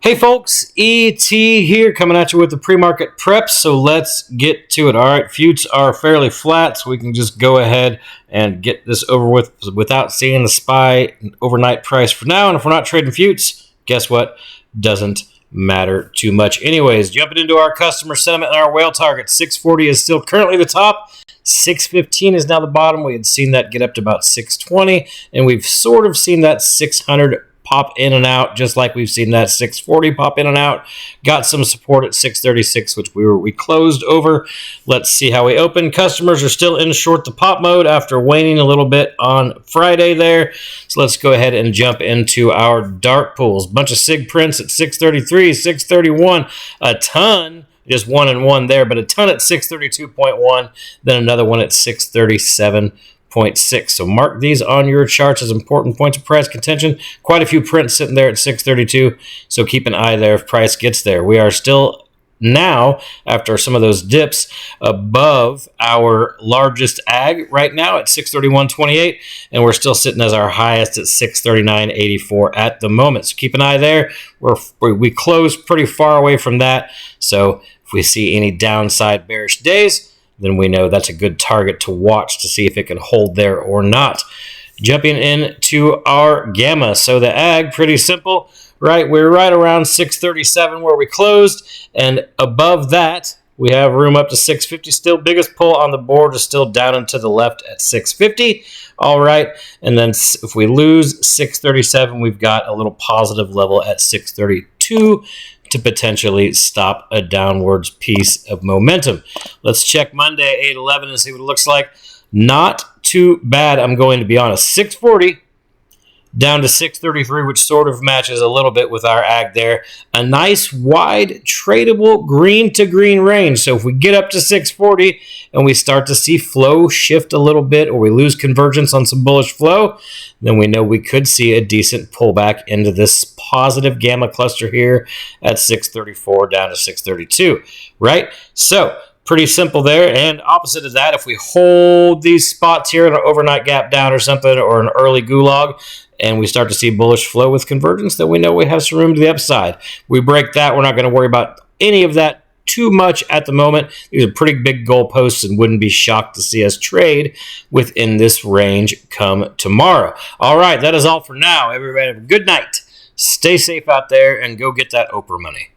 Hey folks, ET here coming at you with the pre-market prep, so let's get to it. All right, Futes are fairly flat, so we can just go ahead and get this over with without seeing the SPY overnight price for now. And if we're not trading Futes, guess what? Doesn't matter too much. Anyways, jumping into our customer sentiment and our whale target. 640 is still currently the top. 615 is now the bottom. We had seen that get up to about 620, and we've sort of seen that 600 pop in and out, just like we've seen that 640 pop in and out. Got some support at 636, which we closed over. Let's see how we open. Customers are still in short the pop mode after waning a little bit on Friday there. So let's go ahead and jump into our dark pools. Bunch of SIG prints at 633, 631, a ton. Just one and one there, but a ton at 632.1, then another one at 637.6. So mark these on your charts as important points of price contention. Quite a few prints sitting there at 632, so keep an eye there if price gets there. We are still now, after some of those dips, above our largest ag right now at 631.28, and we're still sitting as our highest at 639.84 at the moment. So keep an eye there. We close pretty far away from that, so if we see any downside bearish days, then we know that's a good target to watch to see if it can hold there or not. Jumping into our gamma. So the ag, pretty simple, right? We're right around 637 where we closed, and above that, we have room up to 650. Still, biggest pull on the board is still down and to the left at 650. All right, and then if we lose 637, we've got a little positive level at 632 to potentially stop a downwards piece of momentum. Let's check Monday, 8/11, and see what it looks like. Not too bad, I'm going to be honest. 640 down to 633, which sort of matches a little bit with our ag there. A nice wide tradable green to green range. So if we get up to 640 and we start to see flow shift a little bit, or we lose convergence on some bullish flow, then we know we could see a decent pullback into this positive gamma cluster here at 634 down to 632, right? So pretty simple there. And opposite of that, if we hold these spots here in an overnight gap down or something, or an early gulag, and we start to see bullish flow with convergence, then we know we have some room to the upside. We break that, we're not going to worry about any of that too much at the moment. These are pretty big goalposts, and wouldn't be shocked to see us trade within this range come tomorrow. All right, that is all for now. Everybody have a good night. Stay safe out there and go get that Oprah money.